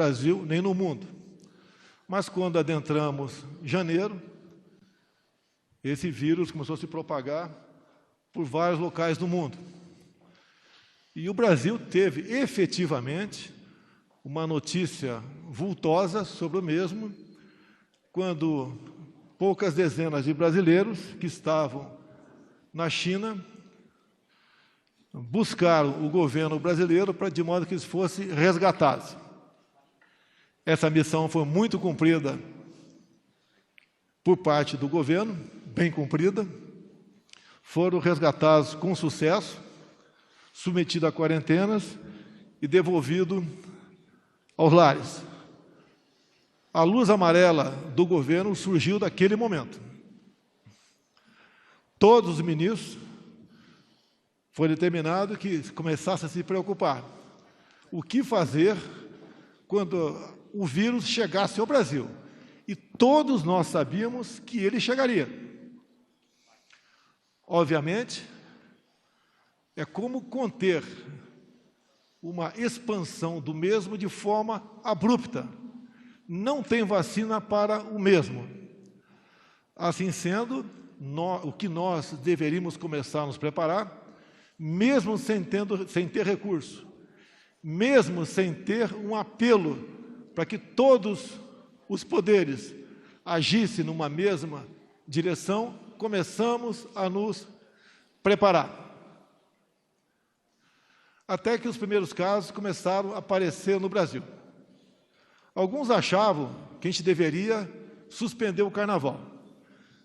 Brasil nem no mundo. Mas quando adentramos janeiro, esse vírus começou a se propagar por vários locais do mundo. E o Brasil teve efetivamente uma notícia vultosa sobre o mesmo, quando poucas dezenas de brasileiros que estavam na China buscaram o governo brasileiro de modo que eles fossem resgatados. Essa missão foi muito cumprida por parte do governo, bem cumprida. Foram resgatados com sucesso, submetidos a quarentenas e devolvidos aos lares. A luz amarela do governo surgiu daquele momento. Todos os ministros foi determinado que começassem a se preocupar. O que fazer quando o vírus chegasse ao Brasil? E todos nós sabíamos que ele chegaria. Obviamente, é como conter uma expansão do mesmo de forma abrupta. Não tem vacina para o mesmo. Assim sendo, o que nós deveríamos começar a nos preparar, mesmo sem ter recurso, mesmo sem ter um apelo para que todos os poderes agissem numa mesma direção, começamos a nos preparar. Até que os primeiros casos começaram a aparecer no Brasil. Alguns achavam que a gente deveria suspender o carnaval.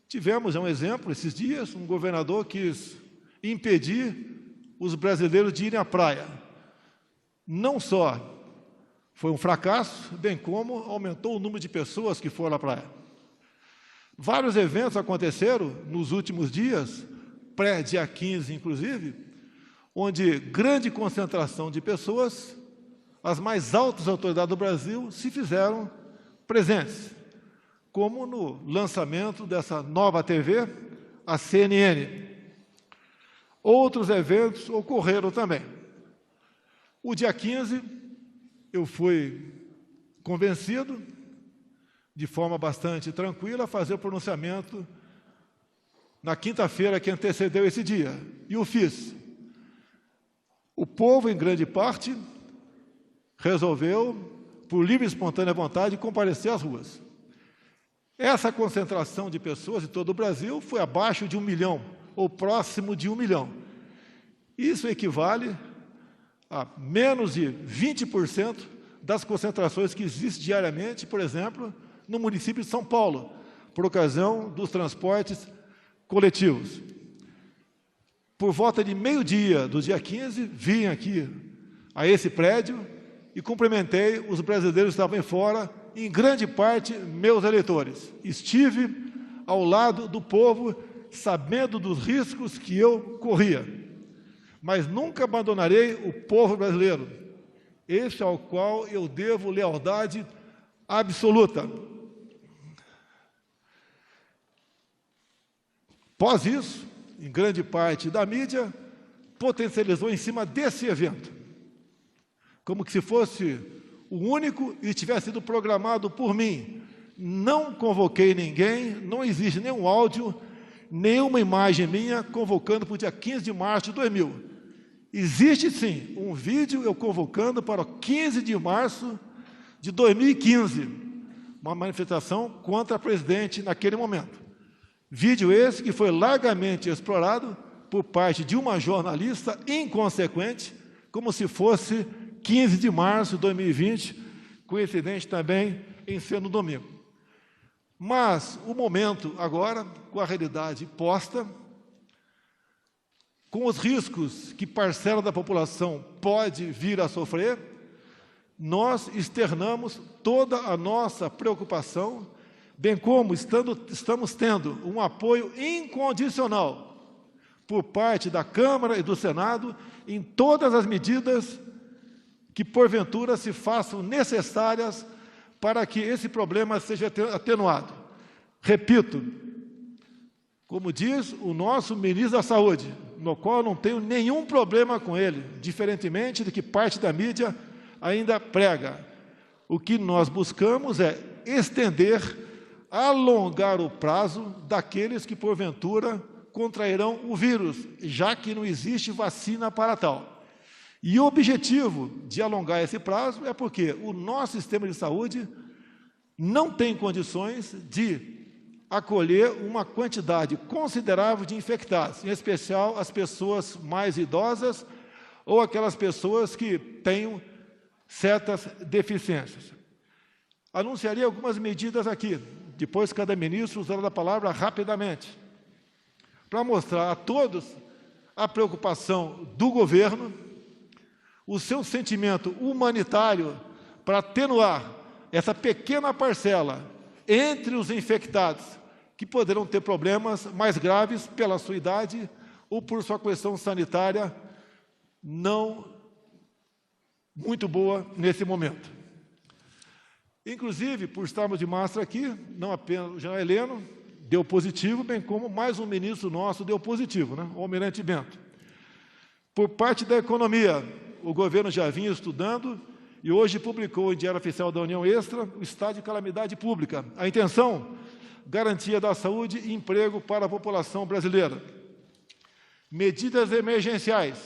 Tivemos um exemplo, esses dias, um governador quis impedir os brasileiros de irem à praia. Não só foi um fracasso, bem como aumentou o número de pessoas que foram à praia. Vários eventos aconteceram nos últimos dias, pré-dia 15 inclusive, onde grande concentração de pessoas, as mais altas autoridades do Brasil, se fizeram presentes, como no lançamento dessa nova TV, a CNN. Outros eventos ocorreram também. O dia 15, eu fui convencido, de forma bastante tranquila, a fazer o pronunciamento na quinta-feira que antecedeu esse dia. E o fiz. O povo, em grande parte, resolveu, por livre e espontânea vontade, comparecer às ruas. Essa concentração de pessoas em todo o Brasil foi abaixo de 1 milhão, ou próximo de 1 milhão. Isso equivale a menos de 20% das concentrações que existem diariamente, por exemplo, no município de São Paulo, por ocasião dos transportes coletivos. Por volta de meio-dia do dia 15, vim aqui a esse prédio e cumprimentei os brasileiros que estavam fora, em grande parte meus eleitores. Estive ao lado do povo, sabendo dos riscos que eu corria. Mas nunca abandonarei o povo brasileiro, esse ao qual eu devo lealdade absoluta. Após isso, em grande parte da mídia, potencializou em cima desse evento, como que se fosse o único e tivesse sido programado por mim. Não convoquei ninguém, não existe nenhum áudio, nenhuma imagem minha convocando para o dia 15 de março de 2000. Existe, sim, um vídeo eu convocando para o 15 de março de 2015, uma manifestação contra a presidente naquele momento. Vídeo esse que foi largamente explorado por parte de uma jornalista inconsequente, como se fosse 15 de março de 2020, coincidente também em ser no domingo. Mas o momento agora, com a realidade posta, com os riscos que parcela da população pode vir a sofrer, nós externamos toda a nossa preocupação, bem como estamos tendo um apoio incondicional por parte da Câmara e do Senado em todas as medidas que, porventura, se façam necessárias para que esse problema seja atenuado. Repito, como diz o nosso ministro da Saúde, no qual eu não tenho nenhum problema com ele, diferentemente de que parte da mídia ainda prega. O que nós buscamos é estender, alongar o prazo daqueles que, porventura, contrairão o vírus, já que não existe vacina para tal. E o objetivo de alongar esse prazo é porque o nosso sistema de saúde não tem condições de acolher uma quantidade considerável de infectados, em especial as pessoas mais idosas ou aquelas pessoas que tenham certas deficiências. Anunciaria algumas medidas aqui, depois cada ministro usará a palavra rapidamente, para mostrar a todos a preocupação do governo, o seu sentimento humanitário para atenuar essa pequena parcela entre os infectados que poderão ter problemas mais graves pela sua idade ou por sua questão sanitária não muito boa nesse momento. Inclusive, por estarmos de máscara aqui, não apenas o general Heleno deu positivo, bem como mais um ministro nosso deu positivo, né? O almirante Bento. Por parte da economia, o governo já vinha estudando e hoje publicou em Diário Oficial da União Extra o estado de calamidade pública. A intenção, garantia da saúde e emprego para a população brasileira. Medidas emergenciais,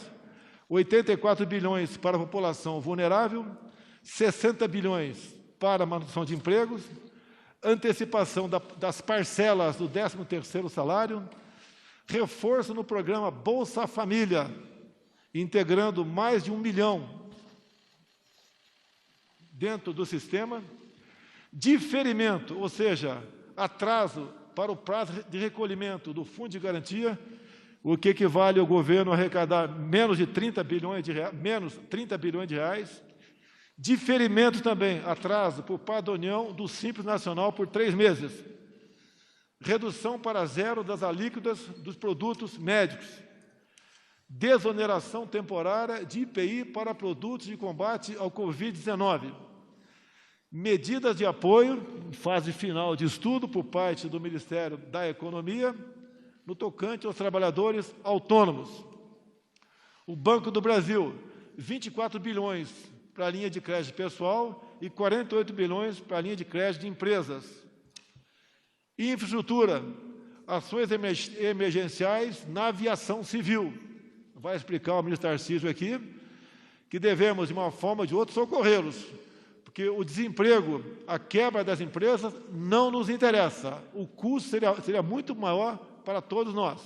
84 bilhões para a população vulnerável, 60 bilhões para a manutenção de empregos, antecipação das parcelas do 13º salário, reforço no programa Bolsa Família, integrando mais de 1 milhão dentro do sistema, diferimento, ou seja, atraso para o prazo de recolhimento do Fundo de Garantia, o que equivale ao governo arrecadar menos 30 bilhões de reais, diferimento também, atraso por parte da União do Simples Nacional por 3 meses, redução para zero das alíquotas dos produtos médicos, desoneração temporária de IPI para produtos de combate ao Covid-19, medidas de apoio, em fase final de estudo por parte do Ministério da Economia, no tocante aos trabalhadores autônomos. O Banco do Brasil, 24 bilhões para a linha de crédito pessoal e 48 bilhões para a linha de crédito de empresas. Infraestrutura, ações emergenciais na aviação civil. Vai explicar o ministro Tarcísio aqui, que devemos, de uma forma ou de outra, socorrê-los, porque o desemprego, a quebra das empresas, não nos interessa. O custo seria muito maior para todos nós.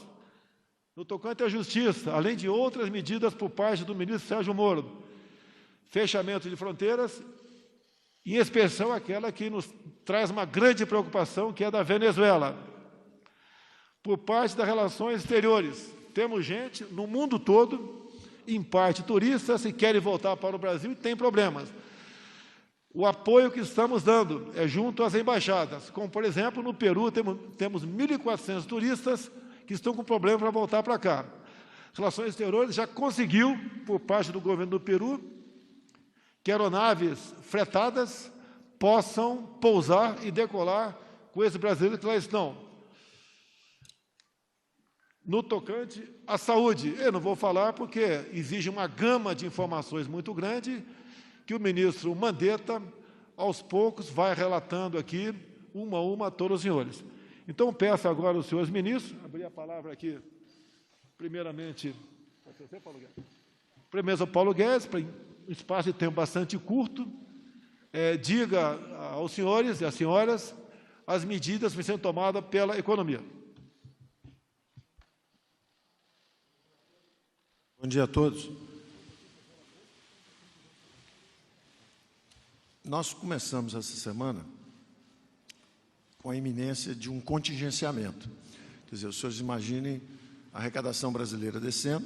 No tocante à justiça, além de outras medidas por parte do ministro Sérgio Moro, fechamento de fronteiras, em especial aquela que nos traz uma grande preocupação, que é da Venezuela. Por parte das relações exteriores, temos gente no mundo todo, em parte turistas, que querem voltar para o Brasil e tem problemas. O apoio que estamos dando é junto às embaixadas, como, por exemplo, no Peru, temos 1.400 turistas que estão com problema para voltar para cá. Relações Exteriores já conseguiu, por parte do governo do Peru, que aeronaves fretadas possam pousar e decolar com esses brasileiros que lá estão. No tocante à saúde, eu não vou falar porque exige uma gama de informações muito grande, que o ministro Mandetta, aos poucos, vai relatando aqui, uma a uma, a todos os senhores. Então, peço agora aos senhores ministros, abrir a palavra aqui, primeiramente, ao Paulo Guedes, para um espaço de tempo bastante curto, diga aos senhores e às senhoras as medidas que vão ser tomadas pela economia. Bom dia a todos. Nós começamos essa semana com a iminência de um contingenciamento. Quer dizer, os senhores imaginem a arrecadação brasileira descendo,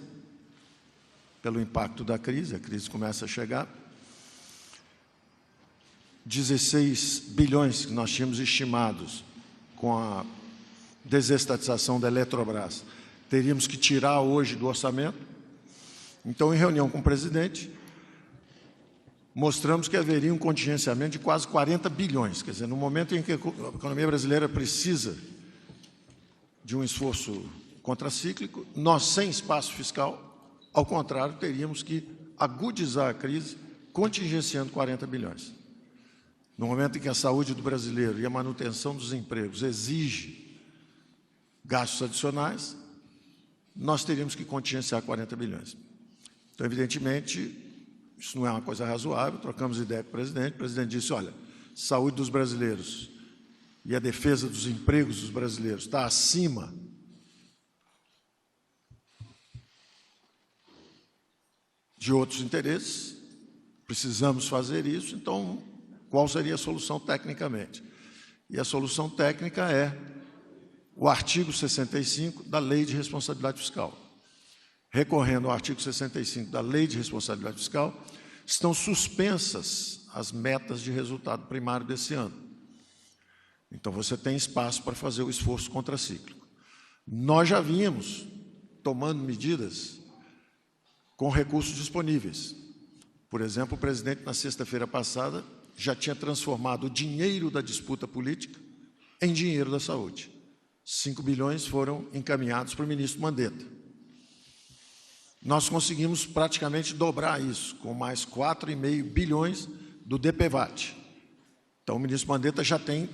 pelo impacto da crise, a crise começa a chegar. 16 bilhões que nós tínhamos estimados com a desestatização da Eletrobras, teríamos que tirar hoje do orçamento. Então, em reunião com o presidente, mostramos que haveria um contingenciamento de quase 40 bilhões. Quer dizer, no momento em que a economia brasileira precisa de um esforço contracíclico, nós, sem espaço fiscal, ao contrário, teríamos que agudizar a crise, contingenciando 40 bilhões. no momento em que a saúde do brasileiro e a manutenção dos empregos exige gastos adicionais, nós teríamos que contingenciar 40 bilhões. Então, evidentemente, isso não é uma coisa razoável, trocamos ideia com o presidente disse, olha, saúde dos brasileiros e a defesa dos empregos dos brasileiros está acima de outros interesses, precisamos fazer isso, então, qual seria a solução tecnicamente? E a solução técnica é o artigo 65 da Lei de Responsabilidade Fiscal. Recorrendo ao artigo 65 da Lei de Responsabilidade Fiscal, estão suspensas as metas de resultado primário desse ano. Então, você tem espaço para fazer o esforço contracíclico. Nós já vínhamos tomando medidas com recursos disponíveis. Por exemplo, o presidente, na sexta-feira passada, já tinha transformado o dinheiro da disputa política em dinheiro da saúde. 5 bilhões foram encaminhados para o ministro Mandetta. Nós conseguimos praticamente dobrar isso, com mais 4,5 bilhões do DPVAT. Então, o ministro Mandetta já tem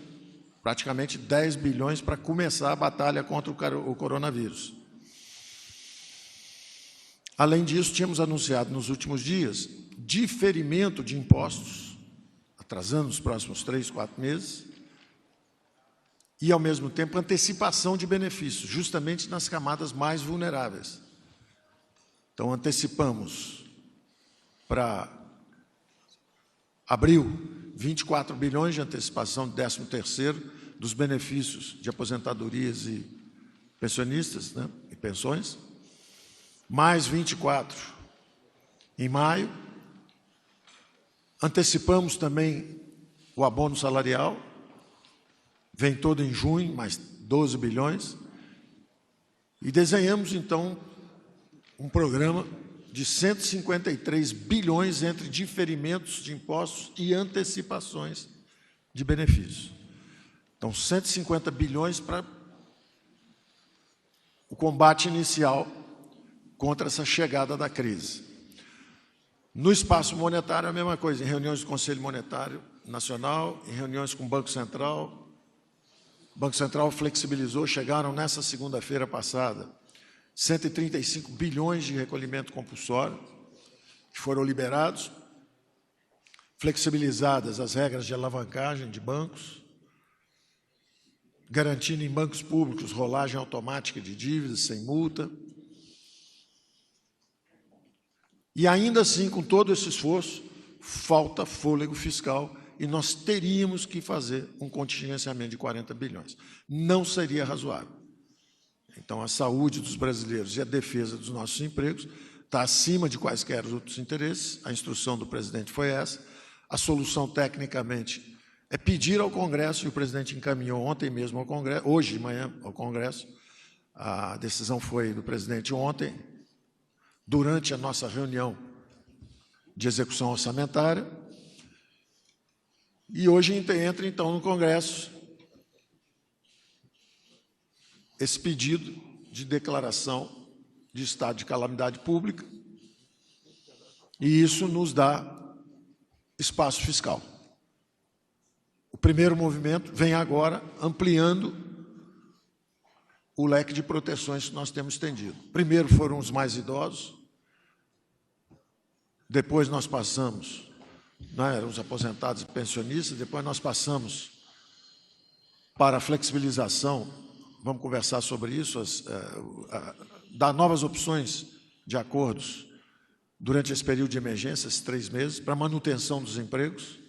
praticamente 10 bilhões para começar a batalha contra o coronavírus. Além disso, tínhamos anunciado nos últimos dias diferimento de impostos, atrasando os próximos 3, 4 meses, e, ao mesmo tempo, antecipação de benefícios, justamente nas camadas mais vulneráveis. Então, antecipamos para abril 24 bilhões de antecipação de 13º dos benefícios de aposentadorias e pensionistas, né, e pensões, mais 24 em maio. Antecipamos também o abono salarial, vem todo em junho, mais 12 bilhões, e desenhamos, então, um programa de 153 bilhões entre diferimentos de impostos e antecipações de benefícios. Então, 150 bilhões para o combate inicial contra essa chegada da crise. No espaço monetário, a mesma coisa, em reuniões do Conselho Monetário Nacional, em reuniões com o Banco Central. O Banco Central flexibilizou, chegaram nessa segunda-feira passada 135 bilhões de recolhimento compulsório, que foram liberados, flexibilizadas as regras de alavancagem de bancos, garantindo em bancos públicos rolagem automática de dívidas sem multa. E ainda assim, com todo esse esforço, falta fôlego fiscal e nós teríamos que fazer um contingenciamento de 40 bilhões. Não seria razoável. Então, a saúde dos brasileiros e a defesa dos nossos empregos está acima de quaisquer outros interesses. A instrução do presidente foi essa. A solução, tecnicamente, é pedir ao Congresso, e o presidente encaminhou ontem mesmo ao Congresso, hoje de manhã ao Congresso. A decisão foi do presidente ontem, durante a nossa reunião de execução orçamentária, e hoje entra, então, no Congresso esse pedido de declaração de estado de calamidade pública, e isso nos dá espaço fiscal. O primeiro movimento vem agora ampliando o leque de proteções que nós temos estendido. Primeiro foram os mais idosos, depois nós passamos, eram os aposentados e pensionistas, depois nós passamos para a flexibilização, vamos conversar sobre isso, dar novas opções de acordos durante esse período de emergência, esses 3 meses, para manutenção dos empregos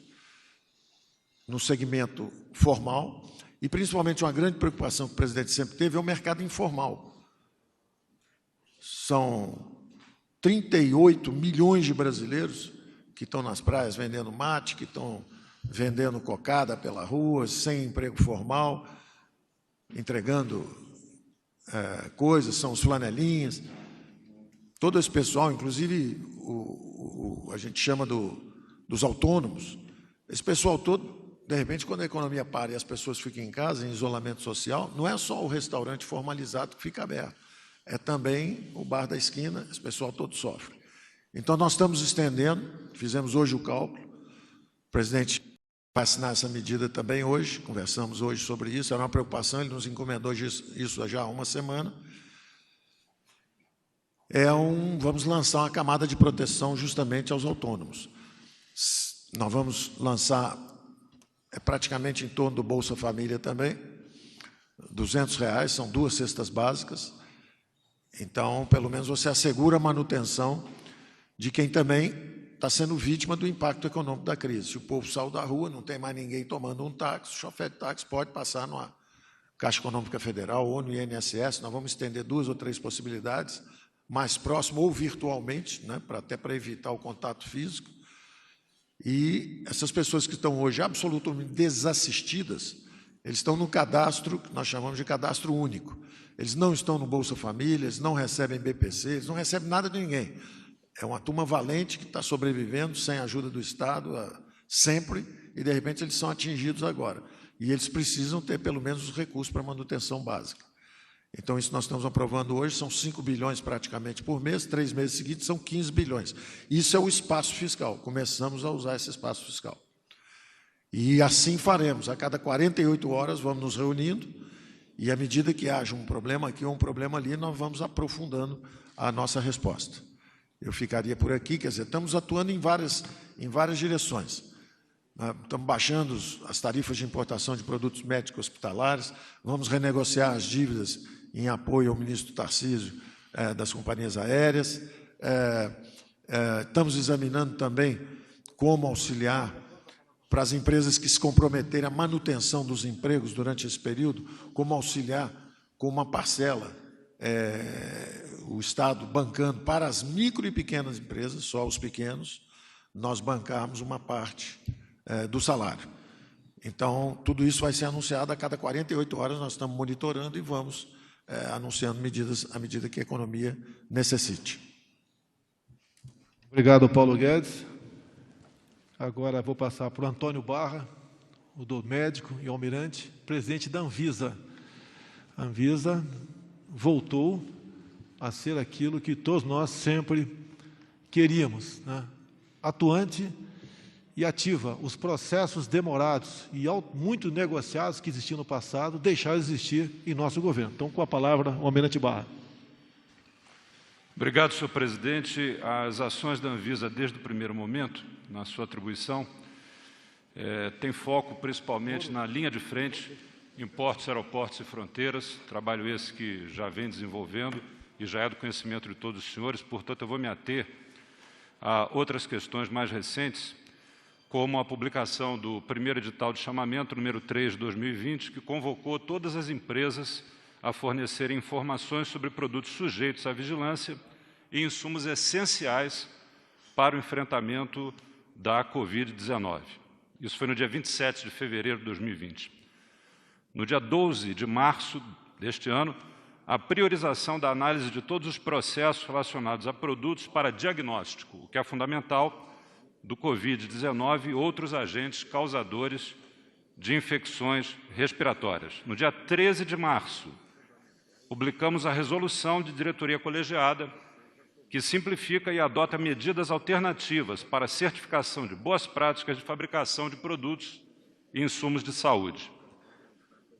no segmento formal, e principalmente uma grande preocupação que o presidente sempre teve é o mercado informal. São 38 milhões de brasileiros que estão nas praias vendendo mate, que estão vendendo cocada pela rua, sem emprego formal, entregando coisas, são os flanelinhas. Todo esse pessoal, inclusive a gente chama dos autônomos, esse pessoal todo, de repente, quando a economia para e as pessoas ficam em casa, em isolamento social, não é só o restaurante formalizado que fica aberto, é também o bar da esquina, esse pessoal todo sofre. Então, nós estamos estendendo, fizemos hoje o cálculo, o presidente assinar essa medida também hoje, conversamos hoje sobre isso, era uma preocupação, ele nos encomendou isso já há uma semana. Vamos lançar uma camada de proteção justamente aos autônomos. Nós vamos lançar praticamente em torno do Bolsa Família também, R$200, são 2 cestas básicas. Então, pelo menos você assegura a manutenção de quem também está sendo vítima do impacto econômico da crise. Se o povo saiu da rua, não tem mais ninguém tomando um táxi, o chofer de táxi pode passar na Caixa Econômica Federal ou no INSS. Nós vamos estender 2 ou 3 possibilidades, mais próximo ou virtualmente, né, até para evitar o contato físico. E essas pessoas que estão hoje absolutamente desassistidas, eles estão no cadastro, que nós chamamos de cadastro único. Eles não estão no Bolsa Família, eles não recebem BPC, eles não recebem nada de ninguém. É uma turma valente que está sobrevivendo sem a ajuda do Estado sempre, e, de repente, eles são atingidos agora. E eles precisam ter, pelo menos, os recursos para manutenção básica. Então, isso nós estamos aprovando hoje, são 5 bilhões praticamente por mês, 3 meses seguidos são 15 bilhões. Isso é o espaço fiscal, começamos a usar esse espaço fiscal. E assim faremos, a cada 48 horas vamos nos reunindo, e à medida que haja um problema aqui ou um problema ali, nós vamos aprofundando a nossa resposta. Eu ficaria por aqui, quer dizer, estamos atuando em várias direções. Estamos baixando as tarifas de importação de produtos médicos hospitalares, vamos renegociar as dívidas em apoio ao ministro Tarcísio das companhias aéreas. Estamos examinando também como auxiliar para as empresas que se comprometerem à manutenção dos empregos durante esse período, como auxiliar com uma parcela, o Estado bancando para as micro e pequenas empresas, só os pequenos, nós bancarmos uma parte do salário. Então, tudo isso vai ser anunciado a cada 48 horas, nós estamos monitorando e vamos anunciando medidas à medida que a economia necessite. Obrigado, Paulo Guedes. Agora vou passar para o Antônio Barra, o do médico e almirante, presidente da Anvisa. A Anvisa voltou a ser aquilo que todos nós sempre queríamos, né? Atuante e ativa. Os processos demorados e muito negociados que existiam no passado deixaram de existir em nosso governo. Então, com a palavra, o almirante Barra. Obrigado, senhor presidente. As ações da Anvisa, desde o primeiro momento, na sua atribuição, tem foco principalmente na linha de frente, em portos, aeroportos e fronteiras, trabalho esse que já vem desenvolvendo e já é do conhecimento de todos os senhores, portanto, eu vou me ater a outras questões mais recentes, como a publicação do primeiro edital de chamamento, número 3 de 2020, que convocou todas as empresas a fornecerem informações sobre produtos sujeitos à vigilância e insumos essenciais para o enfrentamento da Covid-19. Isso foi no dia 27 de fevereiro de 2020. No dia 12 de março deste ano, a priorização da análise de todos os processos relacionados a produtos para diagnóstico, o que é fundamental, do Covid-19 e outros agentes causadores de infecções respiratórias. No dia 13 de março, publicamos a resolução de diretoria colegiada que simplifica e adota medidas alternativas para a certificação de boas práticas de fabricação de produtos e insumos de saúde.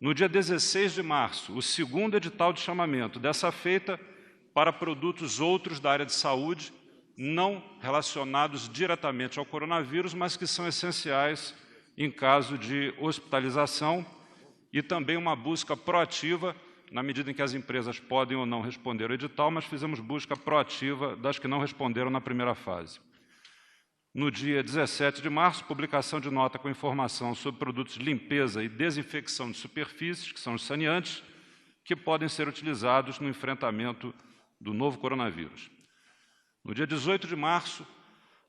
No dia 16 de março, o segundo edital de chamamento, dessa feita para produtos outros da área de saúde, não relacionados diretamente ao coronavírus, mas que são essenciais em caso de hospitalização, e também uma busca proativa, na medida em que as empresas podem ou não responder ao edital, mas fizemos busca proativa das que não responderam na primeira fase. No dia 17 de março, publicação de nota com informação sobre produtos de limpeza e desinfecção de superfícies, que são os saneantes, que podem ser utilizados no enfrentamento do novo coronavírus. No dia 18 de março,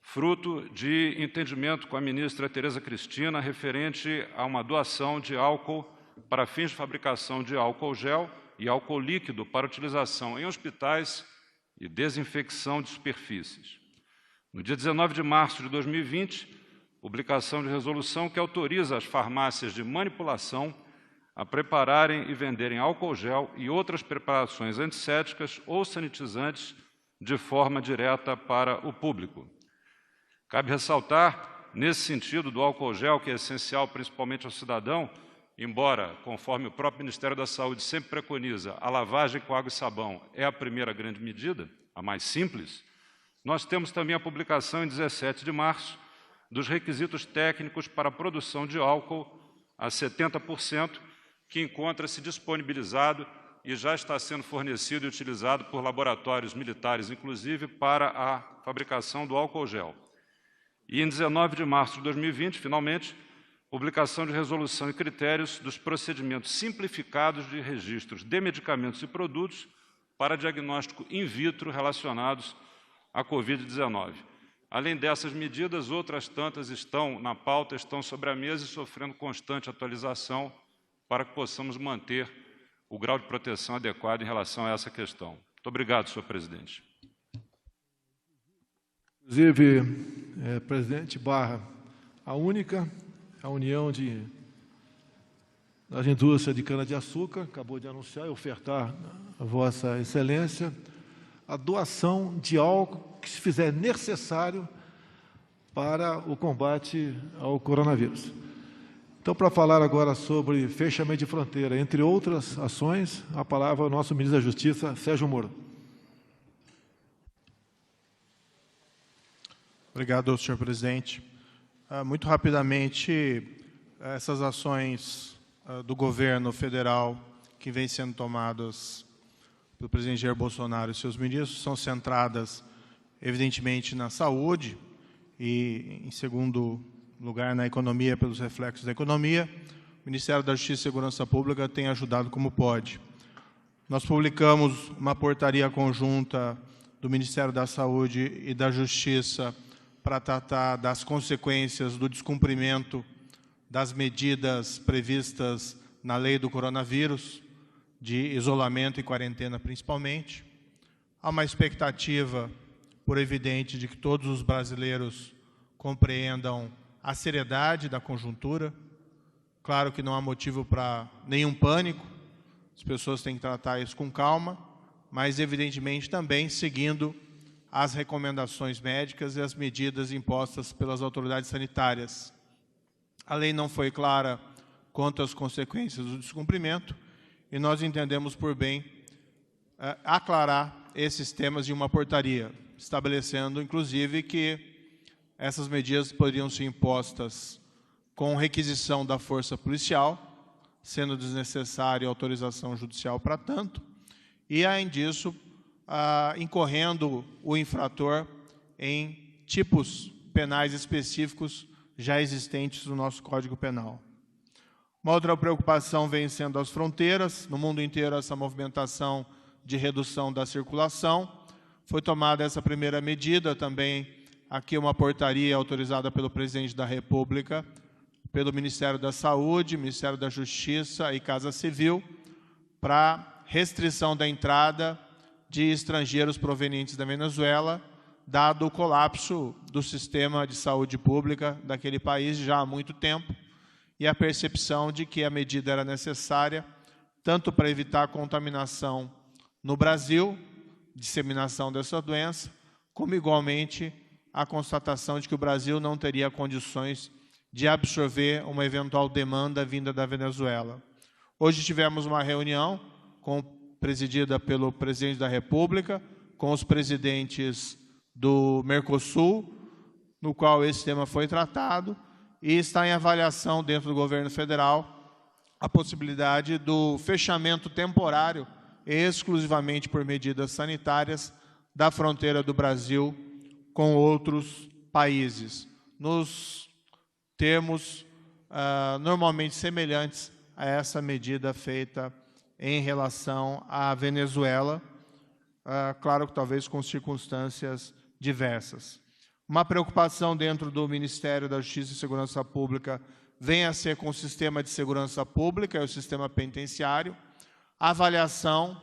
fruto de entendimento com a ministra Tereza Cristina, referente a uma doação de álcool para fins de fabricação de álcool gel e álcool líquido para utilização em hospitais e desinfecção de superfícies. No dia 19 de março de 2020, publicação de resolução que autoriza as farmácias de manipulação a prepararem e venderem álcool gel e outras preparações antissépticas ou sanitizantes de forma direta para o público. Cabe ressaltar, Nesse sentido, do álcool gel, que é essencial principalmente ao cidadão, embora, conforme o próprio Ministério da Saúde sempre preconiza, a lavagem com água e sabão é a primeira grande medida, a mais simples, nós temos também a publicação em 17 de março dos requisitos técnicos para a produção de álcool a 70%, que encontra-se disponibilizado e já está sendo fornecido e utilizado por laboratórios militares, inclusive, para a fabricação do álcool gel. E em 19 de março de 2020, finalmente, publicação de resolução e critérios dos procedimentos simplificados de registros de medicamentos e produtos para diagnóstico in vitro relacionados à Covid-19. Além dessas medidas, outras tantas estão na pauta, estão sobre a mesa e sofrendo constante atualização para que possamos manter o grau de proteção adequado em relação a essa questão. Muito obrigado, senhor presidente. Inclusive, presidente Barra, a União das Indústrias de Cana-de-Açúcar acabou de anunciar e ofertar a Vossa Excelência a doação de álcool que se fizer necessário para o combate ao coronavírus. Então, para falar agora sobre fechamento de fronteira, entre outras ações, a palavra ao nosso ministro da Justiça, Sérgio Moro. Obrigado, senhor presidente. Muito rapidamente, essas ações do governo federal que vêm sendo tomadas pelo presidente Jair Bolsonaro e seus ministros são centradas, evidentemente, na saúde e, em segundo lugar, na economia, pelos reflexos da economia. O Ministério da Justiça e Segurança Pública tem ajudado como pode. Nós publicamos uma portaria conjunta do Ministério da Saúde e da Justiça para tratar das consequências do descumprimento das medidas previstas na lei do coronavírus, de isolamento e quarentena principalmente. Há uma expectativa, por evidente, de que todos os brasileiros compreendam a seriedade da conjuntura. Claro que não há motivo para nenhum pânico, as pessoas têm que tratar isso com calma, mas evidentemente também seguindo as recomendações médicas e as medidas impostas pelas autoridades sanitárias. A lei não foi clara quanto às consequências do descumprimento e nós entendemos por bem aclarar esses temas em uma portaria, estabelecendo, inclusive, que essas medidas poderiam ser impostas com requisição da força policial, sendo desnecessária autorização judicial para tanto, e, além disso, incorrendo o infrator em tipos penais específicos já existentes no nosso Código Penal. Uma outra preocupação vem sendo as fronteiras. No mundo inteiro, essa movimentação de redução da circulação. Foi tomada essa primeira medida, também aqui uma portaria autorizada pelo Presidente da República, pelo Ministério da Saúde, Ministério da Justiça e Casa Civil, para restrição da entrada de estrangeiros provenientes da Venezuela, dado o colapso do sistema de saúde pública daquele país já há muito tempo, e a percepção de que a medida era necessária, tanto para evitar a contaminação no Brasil, disseminação dessa doença, como igualmente a constatação de que o Brasil não teria condições de absorver uma eventual demanda vinda da Venezuela. Hoje tivemos uma reunião presidida pelo Presidente da República, com os presidentes do Mercosul, no qual esse tema foi tratado, e está em avaliação dentro do governo federal a possibilidade do fechamento temporário, exclusivamente por medidas sanitárias, da fronteira do Brasil com outros países, nos termos normalmente semelhantes a essa medida feita em relação à Venezuela, claro que talvez com circunstâncias diversas. Uma preocupação dentro do Ministério da Justiça e Segurança Pública vem a ser com o sistema de segurança pública e o sistema penitenciário. A avaliação,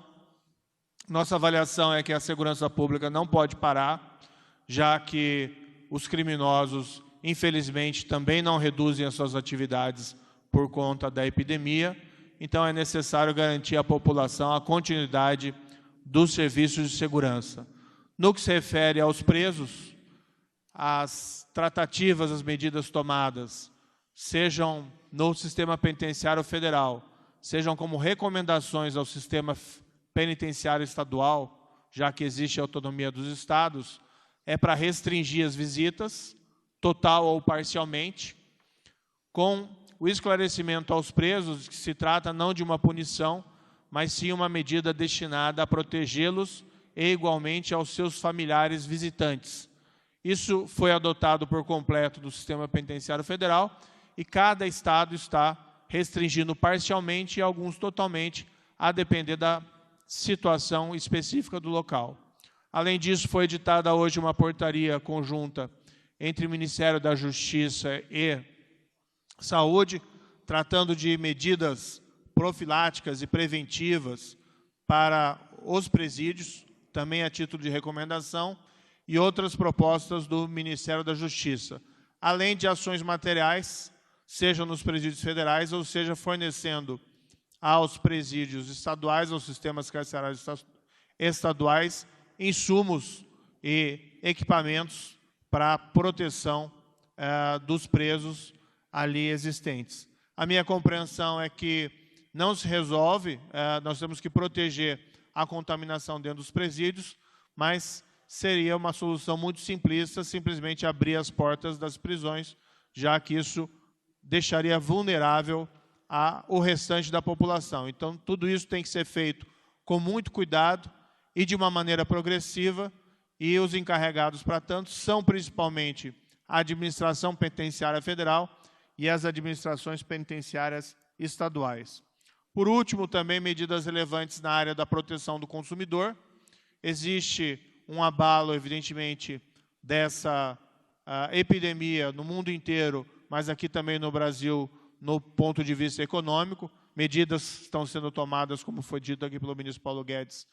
nossa avaliação é que a segurança pública não pode parar, já que os criminosos, infelizmente, também não reduzem as suas atividades por conta da epidemia. Então, é necessário garantir à população a continuidade dos serviços de segurança. No que se refere aos presos, as tratativas, as medidas tomadas, sejam no sistema penitenciário federal, sejam como recomendações ao sistema penitenciário estadual, já que existe a autonomia dos estados, é para restringir as visitas, total ou parcialmente, com o esclarecimento aos presos que se trata não de uma punição, mas sim uma medida destinada a protegê-los e igualmente aos seus familiares visitantes. Isso foi adotado por completo do sistema penitenciário federal e cada estado está restringindo parcialmente e alguns totalmente, a depender da situação específica do local. Além disso, foi editada hoje uma portaria conjunta entre o Ministério da Justiça e Saúde, tratando de medidas profiláticas e preventivas para os presídios, também a título de recomendação, e outras propostas do Ministério da Justiça, além de ações materiais, seja nos presídios federais, ou seja, fornecendo aos presídios estaduais, aos sistemas carcerários estaduais, insumos e equipamentos para a proteção dos presos ali existentes. A minha compreensão é que não se resolve, nós temos que proteger a contaminação dentro dos presídios, mas seria uma solução muito simplista simplesmente abrir as portas das prisões, já que isso deixaria vulnerável o restante da população. Então, tudo isso tem que ser feito com muito cuidado e de uma maneira progressiva, e os encarregados para tanto são principalmente a administração penitenciária federal e as administrações penitenciárias estaduais. Por último, também medidas relevantes na área da proteção do consumidor. Existe um abalo, evidentemente, dessa epidemia no mundo inteiro, mas aqui também no Brasil, no ponto de vista econômico. Medidas estão sendo tomadas, como foi dito aqui pelo ministro Paulo Guedes,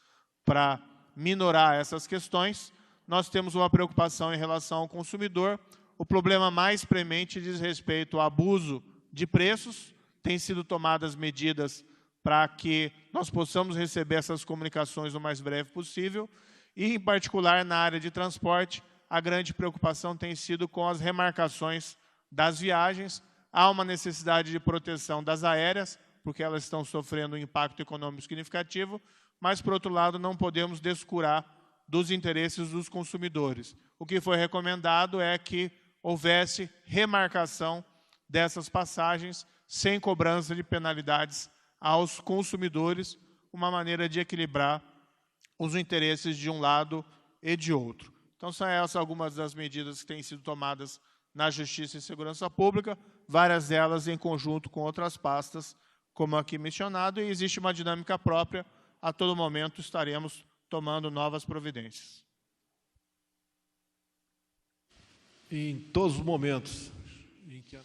para minorar essas questões. Nós temos uma preocupação em relação ao consumidor. O problema mais premente diz respeito ao abuso de preços. Tem sido tomadas medidas para que nós possamos receber essas comunicações o mais breve possível. E, em particular, na área de transporte, a grande preocupação tem sido com as remarcações das viagens. Há uma necessidade de proteção das aéreas, porque elas estão sofrendo um impacto econômico significativo, mas, por outro lado, não podemos descurar dos interesses dos consumidores. O que foi recomendado é que houvesse remarcação dessas passagens sem cobrança de penalidades aos consumidores, uma maneira de equilibrar os interesses de um lado e de outro. Então, são essas algumas das medidas que têm sido tomadas na Justiça e Segurança Pública, várias delas em conjunto com outras pastas, como aqui mencionado, e existe uma dinâmica própria. A todo momento estaremos tomando novas providências. Em todos os momentos em que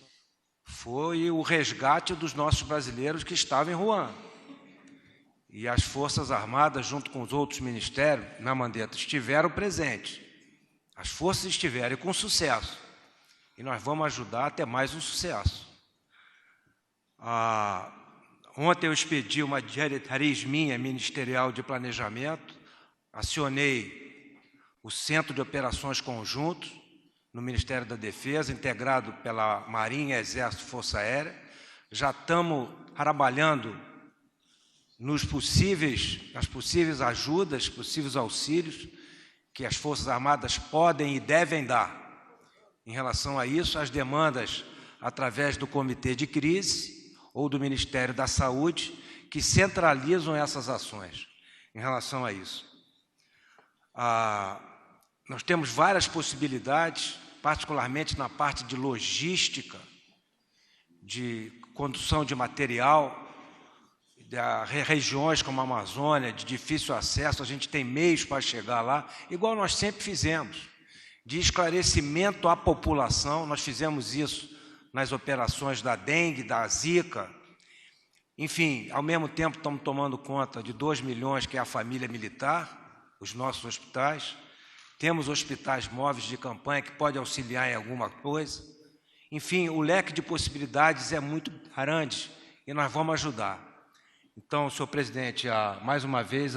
foi o resgate dos nossos brasileiros que estavam em Wuhan. E as Forças Armadas, junto com os outros ministérios, na Mandetta, estiveram presentes. As forças estiveram e com sucesso. E nós vamos ajudar a ter mais um sucesso. Ontem eu expedi uma diretriz minha, ministerial de planejamento, acionei o Centro de Operações Conjuntos, no Ministério da Defesa, integrado pela Marinha, Exército e Força Aérea. Já estamos trabalhando nas possíveis ajudas, possíveis auxílios que as Forças Armadas podem e devem dar. Em relação a isso, as demandas através do Comitê de Crise ou do Ministério da Saúde, que centralizam essas ações em relação a isso. Nós temos várias possibilidades, particularmente na parte de logística, de condução de material, de regiões como a Amazônia, de difícil acesso, a gente tem meios para chegar lá, igual nós sempre fizemos, de esclarecimento à população. Nós fizemos isso nas operações da dengue, da zika. Enfim, ao mesmo tempo estamos tomando conta de 2 milhões, que é a família militar, os nossos hospitais. Temos hospitais móveis de campanha que podem auxiliar em alguma coisa. Enfim, o leque de possibilidades é muito grande e nós vamos ajudar. Então, senhor presidente, mais uma vez,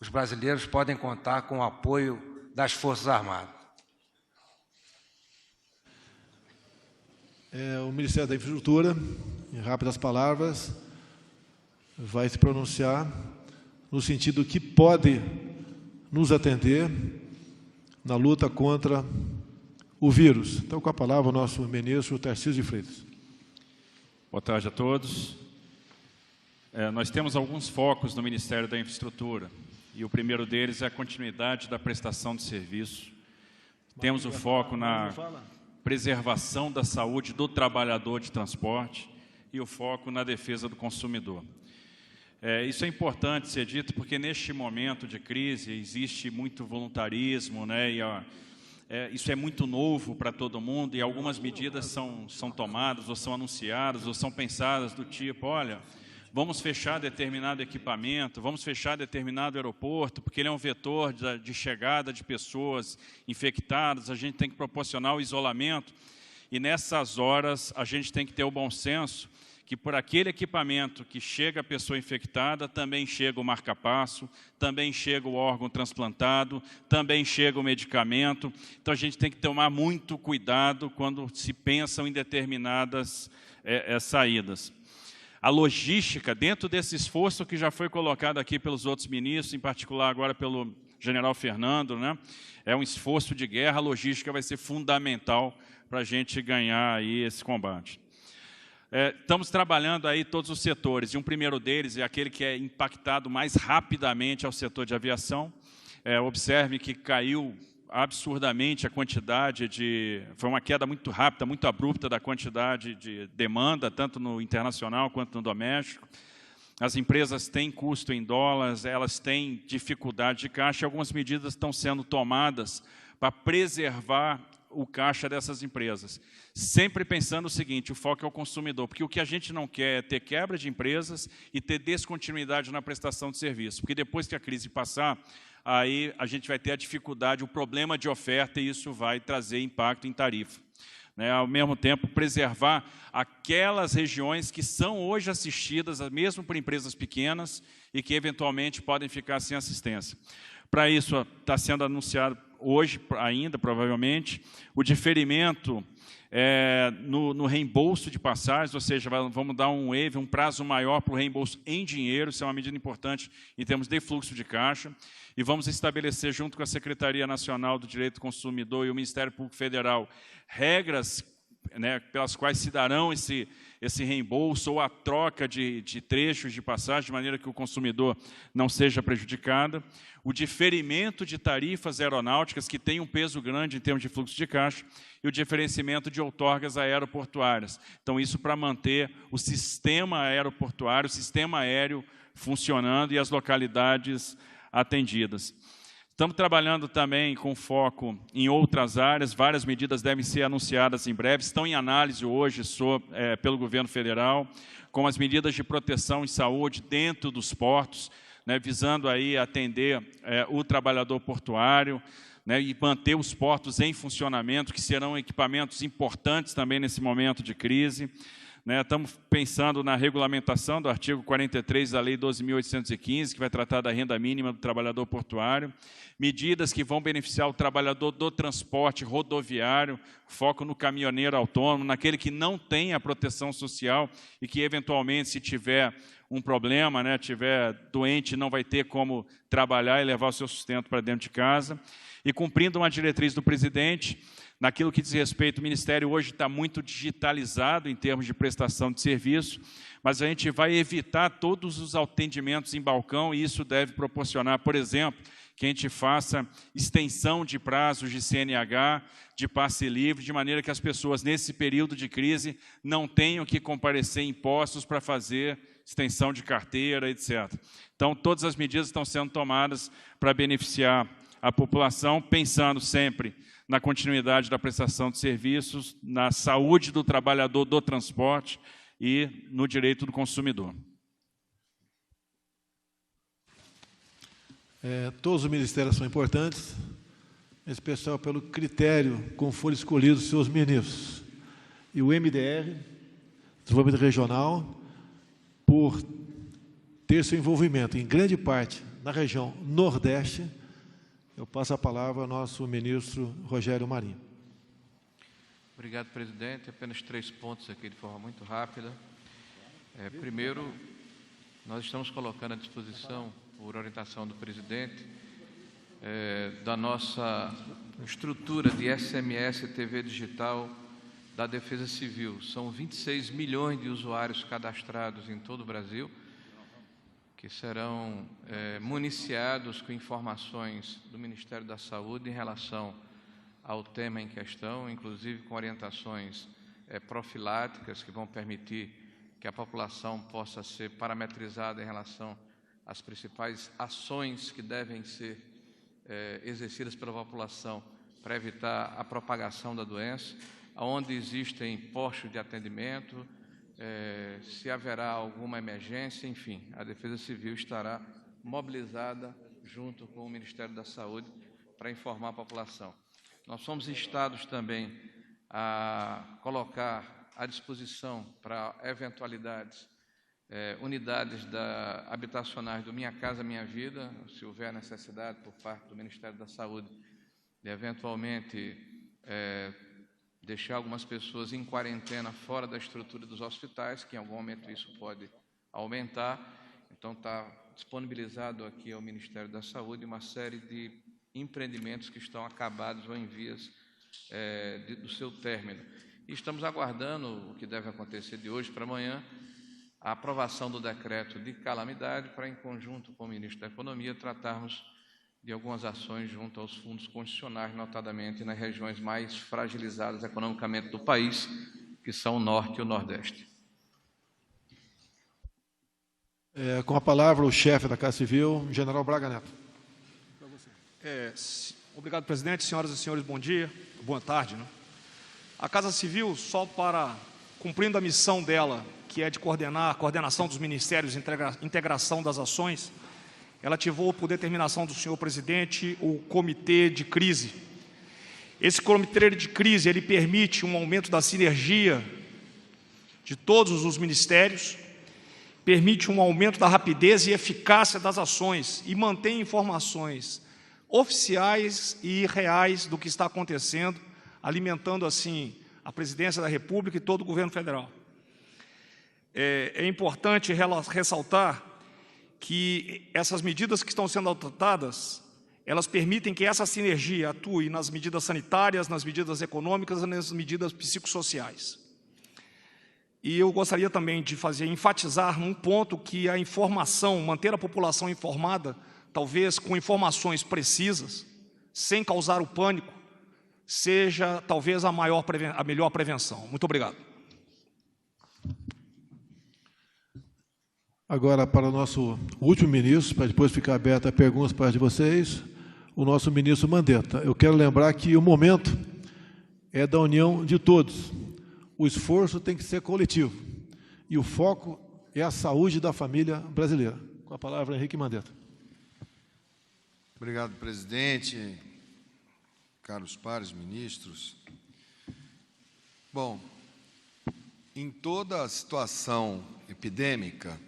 os brasileiros podem contar com o apoio das Forças Armadas. O Ministério da Infraestrutura, em rápidas palavras, vai se pronunciar no sentido que pode nos atender na luta contra o vírus. Então, com a palavra, o nosso ministro Tarcísio de Freitas. Boa tarde a todos. Nós temos alguns focos no Ministério da Infraestrutura, e o primeiro deles é a continuidade da prestação de serviço. Temos o foco na preservação da saúde do trabalhador de transporte e o foco na defesa do consumidor. Isso é importante ser dito porque neste momento de crise existe muito voluntarismo, né? Isso é muito novo para todo mundo e algumas medidas são tomadas ou são anunciadas ou são pensadas do tipo, olha, vamos fechar determinado equipamento, vamos fechar determinado aeroporto, porque ele é um vetor de chegada de pessoas infectadas, a gente tem que proporcionar o isolamento. E nessas horas a gente tem que ter o bom senso que por aquele equipamento que chega a pessoa infectada, também chega o marca-passo, também chega o órgão transplantado, também chega o medicamento. Então a gente tem que tomar muito cuidado quando se pensam em determinadas saídas. A logística, dentro desse esforço que já foi colocado aqui pelos outros ministros, em particular agora pelo general Fernando, né? É um esforço de guerra, a logística vai ser fundamental para a gente ganhar aí esse combate. Estamos trabalhando aí todos os setores, e um primeiro deles é aquele que é impactado mais rapidamente ao setor de aviação. Observe que caiu absurdamente a quantidade foi uma queda muito rápida, muito abrupta da quantidade de demanda, tanto no internacional quanto no doméstico. As empresas têm custo em dólares, elas têm dificuldade de caixa, e algumas medidas estão sendo tomadas para preservar o caixa dessas empresas. Sempre pensando o seguinte, o foco é o consumidor, porque o que a gente não quer é ter quebra de empresas e ter descontinuidade na prestação de serviço, porque depois que a crise passar, aí a gente vai ter a dificuldade, o problema de oferta, e isso vai trazer impacto em tarifa. Ao mesmo tempo, preservar aquelas regiões que são hoje assistidas, mesmo por empresas pequenas, e que eventualmente podem ficar sem assistência. Para isso, está sendo anunciado hoje ainda, provavelmente, o diferimento no reembolso de passagens, ou seja, vamos dar um prazo maior para o reembolso em dinheiro, isso é uma medida importante em termos de fluxo de caixa, e vamos estabelecer, junto com a Secretaria Nacional do Direito do Consumidor e o Ministério Público Federal, regras, né, pelas quais se darão esse reembolso ou a troca de trechos de passagem, de maneira que o consumidor não seja prejudicado. O diferimento de tarifas aeronáuticas, que tem um peso grande em termos de fluxo de caixa, e o diferenciamento de outorgas aeroportuárias. Então, isso para manter o sistema aeroportuário, o sistema aéreo funcionando e as localidades atendidas. Estamos trabalhando também com foco em outras áreas, várias medidas devem ser anunciadas em breve, estão em análise hoje pelo governo federal, com as medidas de proteção e saúde dentro dos portos, né, visando aí atender o trabalhador portuário, né, e manter os portos em funcionamento, que serão equipamentos importantes também nesse momento de crise. Estamos pensando na regulamentação do artigo 43 da Lei 12.815, que vai tratar da renda mínima do trabalhador portuário, medidas que vão beneficiar o trabalhador do transporte rodoviário, foco no caminhoneiro autônomo, naquele que não tem a proteção social e que, eventualmente, se tiver um problema, né, tiver doente, não vai ter como trabalhar e levar o seu sustento para dentro de casa. E cumprindo uma diretriz do presidente, naquilo que diz respeito, o Ministério hoje está muito digitalizado em termos de prestação de serviço, mas a gente vai evitar todos os atendimentos em balcão e isso deve proporcionar, por exemplo, que a gente faça extensão de prazos de CNH, de passe livre, de maneira que as pessoas, nesse período de crise, não tenham que comparecer em postos para fazer extensão de carteira, etc. Então, todas as medidas estão sendo tomadas para beneficiar a população, pensando sempre na continuidade da prestação de serviços, na saúde do trabalhador do transporte e no direito do consumidor. Todos os ministérios são importantes, em especial pelo critério como foram escolhidos seus ministros. E o MDR, Desenvolvimento Regional, por ter seu envolvimento em grande parte na região Nordeste, eu passo a palavra ao nosso ministro Rogério Marinho. Obrigado, presidente. Apenas 3 pontos aqui de forma muito rápida. Primeiro, nós estamos colocando à disposição, por orientação do presidente, da nossa estrutura de SMS e TV digital da Defesa Civil. São 26 milhões de usuários cadastrados em todo o Brasil, que serão municiados com informações do Ministério da Saúde em relação ao tema em questão, inclusive com orientações profiláticas que vão permitir que a população possa ser parametrizada em relação às principais ações que devem ser exercidas pela população para evitar a propagação da doença, onde existem postos de atendimento, se haverá alguma emergência, enfim, a Defesa Civil estará mobilizada junto com o Ministério da Saúde para informar a população. Nós somos instados também a colocar à disposição para eventualidades unidades habitacionais do Minha Casa Minha Vida, se houver necessidade por parte do Ministério da Saúde de eventualmente deixar algumas pessoas em quarentena fora da estrutura dos hospitais, que em algum momento isso pode aumentar. Então está disponibilizado aqui ao Ministério da Saúde uma série de empreendimentos que estão acabados ou em vias do seu término. E estamos aguardando o que deve acontecer de hoje para amanhã, a aprovação do decreto de calamidade para, em conjunto com o ministro da Economia, tratarmos de algumas ações junto aos fundos constitucionais, notadamente nas regiões mais fragilizadas economicamente do país, que são o Norte e o Nordeste. Com a palavra, o chefe da Casa Civil, General Braga Neto. Obrigado, presidente. Senhoras e senhores, bom dia, boa tarde. A Casa Civil, só para cumprindo a missão dela, que é de coordenar a coordenação dos ministérios, integração das ações, ela ativou, por determinação do senhor presidente, o Comitê de Crise. Esse Comitê de Crise, ele permite um aumento da sinergia de todos os ministérios, permite um aumento da rapidez e eficácia das ações e mantém informações oficiais e reais do que está acontecendo, alimentando, assim, a presidência da República e todo o governo federal. É importante ressaltar que essas medidas que estão sendo adotadas, elas permitem que essa sinergia atue nas medidas sanitárias, nas medidas econômicas e nas medidas psicossociais. E eu gostaria também de enfatizar num ponto que a informação, manter a população informada, talvez com informações precisas, sem causar o pânico, seja talvez a melhor prevenção. Muito obrigado. Agora, para o nosso último ministro, para depois ficar aberta a perguntas para de vocês, o nosso ministro Mandetta. Eu quero lembrar que o momento é da união de todos. O esforço tem que ser coletivo. E o foco é a saúde da família brasileira. Com a palavra, Henrique Mandetta. Obrigado, presidente, caros pares ministros. Bom, em toda a situação epidêmica,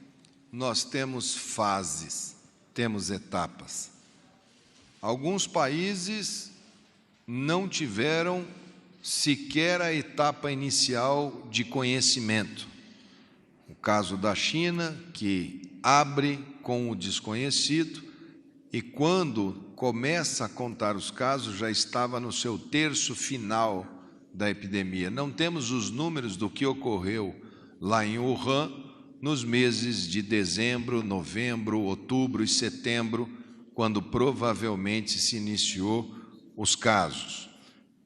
nós temos fases, temos etapas. Alguns países não tiveram sequer a etapa inicial de conhecimento. O caso da China, que abre com o desconhecido e, quando começa a contar os casos, já estava no seu terço final da epidemia. Não temos os números do que ocorreu lá em Wuhan nos meses de dezembro, novembro, outubro e setembro, quando provavelmente se iniciou os casos.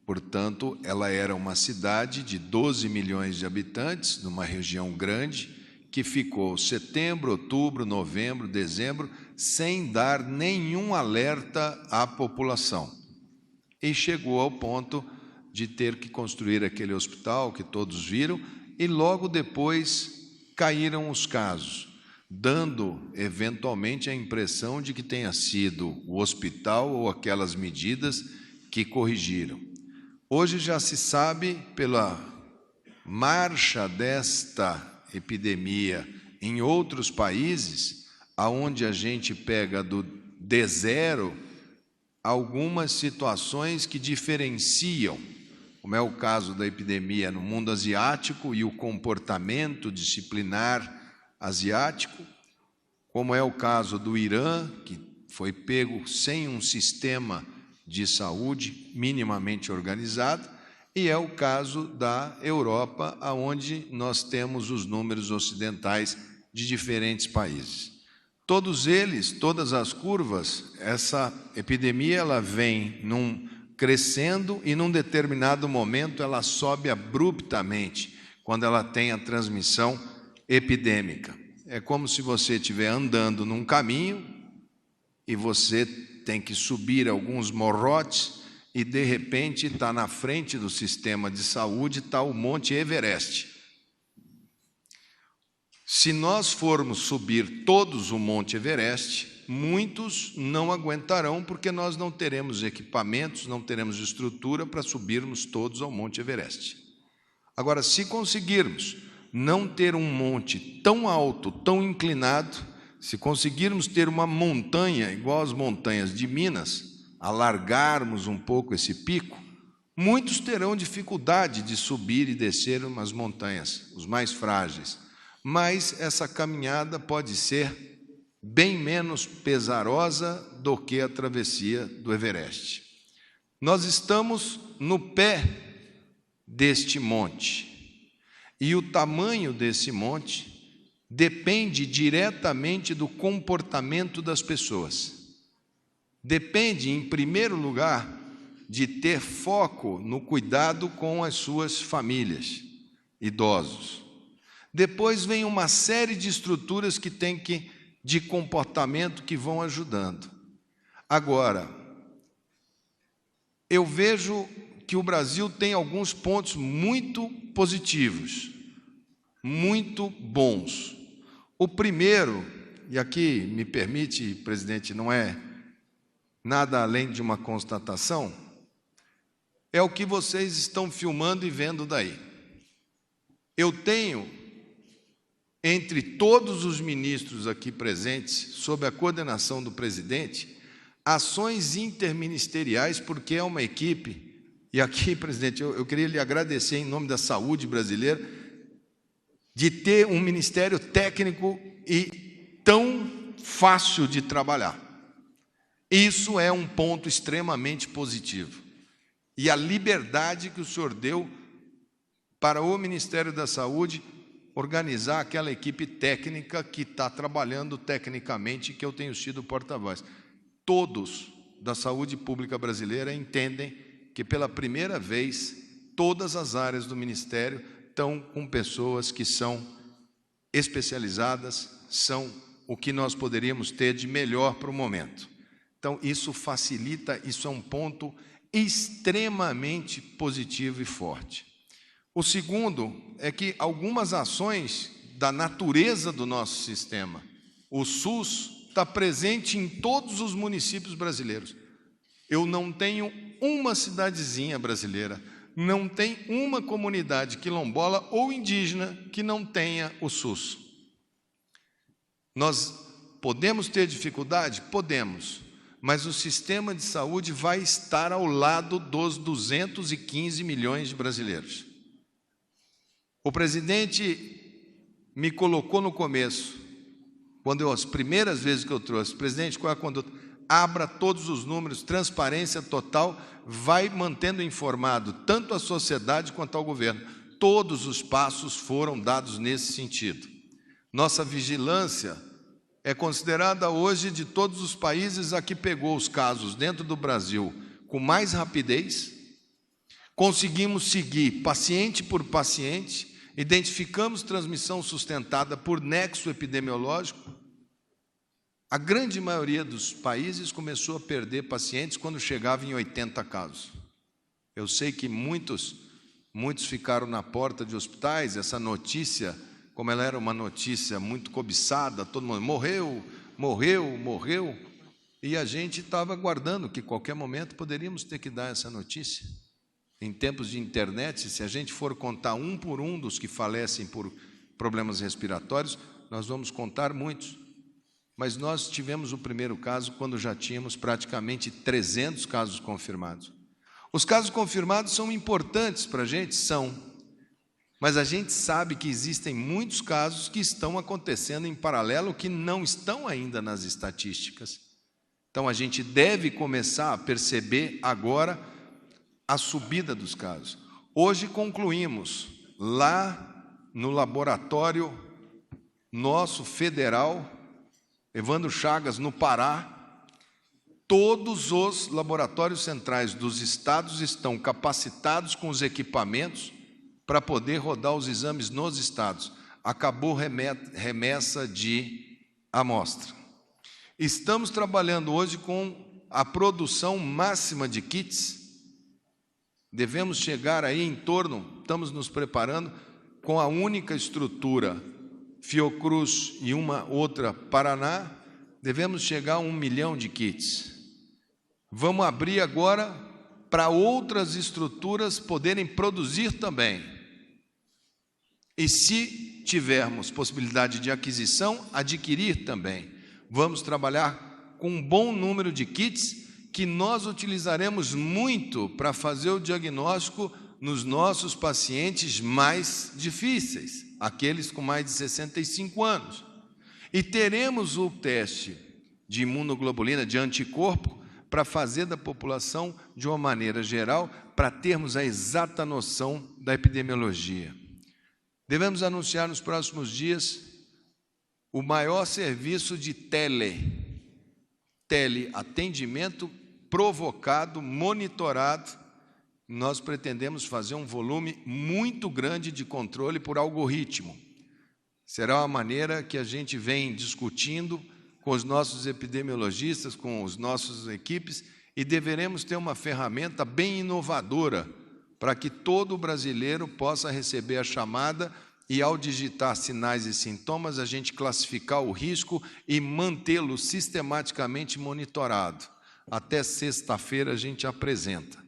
Portanto, ela era uma cidade de 12 milhões de habitantes, numa região grande, que ficou setembro, outubro, novembro, dezembro, sem dar nenhum alerta à população. E chegou ao ponto de ter que construir aquele hospital que todos viram, e logo depois caíram os casos, dando eventualmente a impressão de que tenha sido o hospital ou aquelas medidas que corrigiram. Hoje já se sabe, pela marcha desta epidemia em outros países, aonde a gente pega do D0, algumas situações que diferenciam. O como é o caso da epidemia no mundo asiático e o comportamento disciplinar asiático, como é o caso do Irã, que foi pego sem um sistema de saúde minimamente organizado, e é o caso da Europa, onde nós temos os números ocidentais de diferentes países. Todos eles, todas as curvas, essa epidemia ela vem crescendo e num determinado momento ela sobe abruptamente, quando ela tem a transmissão epidêmica. É como se você estiver andando num caminho e você tem que subir alguns morrotes e, de repente, está na frente do sistema de saúde, está o Monte Everest. Se nós formos subir todos o Monte Everest, muitos não aguentarão, porque nós não teremos equipamentos, não teremos estrutura para subirmos todos ao Monte Everest. Agora, se conseguirmos não ter um monte tão alto, tão inclinado, se conseguirmos ter uma montanha igual às montanhas de Minas, alargarmos um pouco esse pico, muitos terão dificuldade de subir e descer umas montanhas, os mais frágeis. Mas essa caminhada pode ser bem menos pesarosa do que a travessia do Everest. Nós estamos no pé deste monte, e o tamanho desse monte depende diretamente do comportamento das pessoas. Depende, em primeiro lugar, de ter foco no cuidado com as suas famílias, idosos. Depois vem uma série de estruturas de comportamento que vão ajudando. Agora, eu vejo que o Brasil tem alguns pontos muito positivos, muito bons. O primeiro, e aqui me permite, presidente, não é nada além de uma constatação, é o que vocês estão filmando e vendo daí. Eu tenho, entre todos os ministros aqui presentes, sob a coordenação do presidente, ações interministeriais, porque é uma equipe, e aqui, presidente, eu queria lhe agradecer em nome da saúde brasileira, de ter um ministério técnico e tão fácil de trabalhar. Isso é um ponto extremamente positivo. E a liberdade que o senhor deu para o Ministério da Saúde organizar aquela equipe técnica que está trabalhando tecnicamente, que eu tenho sido porta-voz. Todos da saúde pública brasileira entendem que, pela primeira vez, todas as áreas do Ministério estão com pessoas que são especializadas, são o que nós poderíamos ter de melhor para o momento. Então, isso facilita, isso é um ponto extremamente positivo e forte. O segundo é que algumas ações da natureza do nosso sistema, o SUS está presente em todos os municípios brasileiros. Eu não tenho uma cidadezinha brasileira, não tem uma comunidade quilombola ou indígena que não tenha o SUS. Nós podemos ter dificuldade? Podemos, mas o sistema de saúde vai estar ao lado dos 215 milhões de brasileiros. O presidente me colocou no começo, as primeiras vezes que eu trouxe, presidente, qual é a conduta? Abra todos os números, transparência total, vai mantendo informado tanto a sociedade quanto ao governo. Todos os passos foram dados nesse sentido. Nossa vigilância é considerada hoje, de todos os países, a que pegou os casos dentro do Brasil com mais rapidez. Conseguimos seguir paciente por paciente, identificamos transmissão sustentada por nexo epidemiológico. A grande maioria dos países começou a perder pacientes quando chegava em 80 casos. Eu sei que muitos ficaram na porta de hospitais. Essa notícia, como ela era uma notícia muito cobiçada, todo mundo morreu, e a gente estava aguardando que, qualquer momento, poderíamos ter que dar essa notícia. Em tempos de internet, se a gente for contar um por um dos que falecem por problemas respiratórios, nós vamos contar muitos. Mas nós tivemos o primeiro caso quando já tínhamos praticamente 300 casos confirmados. Os casos confirmados são importantes para a gente? São. Mas a gente sabe que existem muitos casos que estão acontecendo em paralelo, que não estão ainda nas estatísticas. Então, a gente deve começar a perceber agora a subida dos casos. Hoje concluímos, lá no laboratório nosso federal, Evandro Chagas, no Pará, todos os laboratórios centrais dos estados estão capacitados com os equipamentos para poder rodar os exames nos estados. Acabou remessa de amostra. Estamos trabalhando hoje com a produção máxima de kits. Devemos chegar aí em torno, estamos nos preparando, com a única estrutura Fiocruz e uma outra Paraná, devemos chegar a 1 milhão de kits. Vamos abrir agora para outras estruturas poderem produzir também. E se tivermos possibilidade de aquisição, adquirir também. Vamos trabalhar com um bom número de kits que nós utilizaremos muito para fazer o diagnóstico nos nossos pacientes mais difíceis, aqueles com mais de 65 anos. E teremos o teste de imunoglobulina, de anticorpo, para fazer da população de uma maneira geral, para termos a exata noção da epidemiologia. Devemos anunciar nos próximos dias o maior serviço de teleatendimento provocado, monitorado. Nós pretendemos fazer um volume muito grande de controle por algoritmo. Será uma maneira que a gente vem discutindo com os nossos epidemiologistas, com as nossas equipes, e deveremos ter uma ferramenta bem inovadora para que todo brasileiro possa receber a chamada e, ao digitar sinais e sintomas, a gente classificar o risco e mantê-lo sistematicamente monitorado. Até sexta-feira a gente apresenta.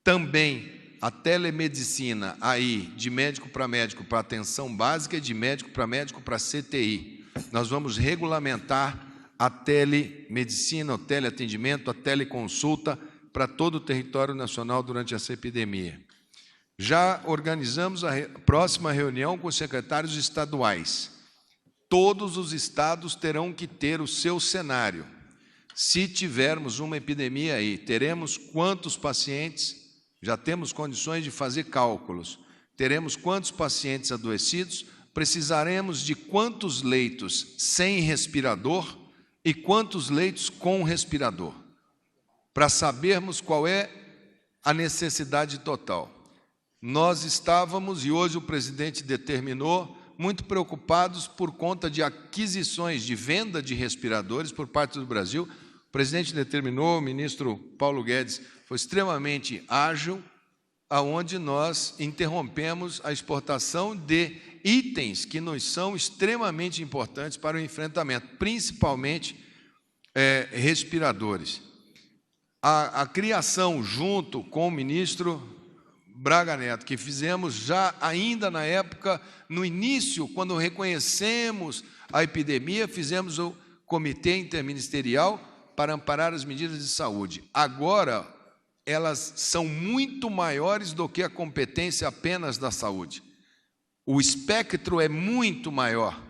Também a telemedicina aí, de médico para atenção básica e de médico para CTI. Nós vamos regulamentar a telemedicina, o teleatendimento, a teleconsulta para todo o território nacional durante essa epidemia. Já organizamos a próxima reunião com os secretários estaduais. Todos os estados terão que ter o seu cenário. Se tivermos uma epidemia aí, teremos quantos pacientes? Já temos condições de fazer cálculos. Teremos quantos pacientes adoecidos? Precisaremos de quantos leitos sem respirador e quantos leitos com respirador, para sabermos qual é a necessidade total. Nós estávamos, e hoje o presidente determinou, muito preocupados por conta de aquisições de venda de respiradores por parte do Brasil. O presidente determinou, o ministro Paulo Guedes foi extremamente ágil, aonde nós interrompemos a exportação de itens que nos são extremamente importantes para o enfrentamento, principalmente respiradores. A criação, junto com o ministro Braga Neto, que fizemos já ainda na época, no início, quando reconhecemos a epidemia, fizemos o Comitê Interministerial para amparar as medidas de saúde. Agora, elas são muito maiores do que a competência apenas da saúde. O espectro é muito maior.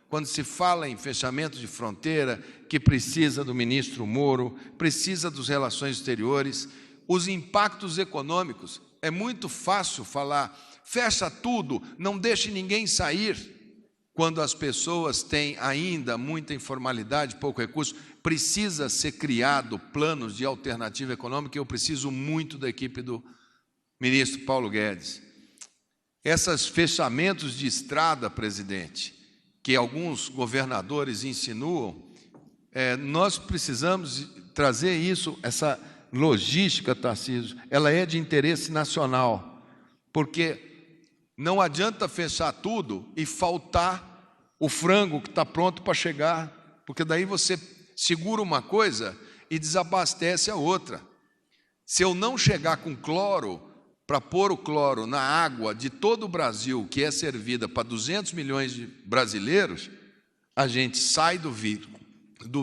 Quando se fala em fechamento de fronteira, que precisa do ministro Moro, precisa das relações exteriores, os impactos econômicos, é muito fácil falar, fecha tudo, não deixe ninguém sair, quando as pessoas têm ainda muita informalidade, pouco recurso. Precisa ser criado planos de alternativa econômica, e eu preciso muito da equipe do ministro Paulo Guedes. Esses fechamentos de estrada, presidente, que alguns governadores insinuam, nós precisamos trazer isso, essa logística, Tarcísio, ela é de interesse nacional, porque não adianta fechar tudo e faltar o frango que está pronto para chegar, porque daí você segura uma coisa e desabastece a outra. Se eu não chegar com cloro, para pôr o cloro na água de todo o Brasil, que é servida para 200 milhões de brasileiros, a gente sai do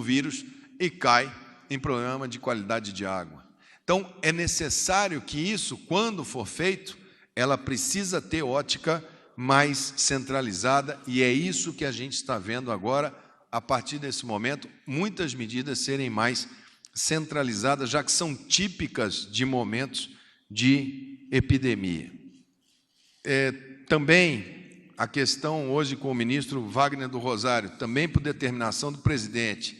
vírus e cai em problema de qualidade de água. Então, é necessário que isso, quando for feito, ela precisa ter ótica mais centralizada, e é isso que a gente está vendo agora, a partir desse momento, muitas medidas serem mais centralizadas, já que são típicas de momentos de epidemia. Também a questão hoje com o ministro Wagner do Rosário, também por determinação do presidente,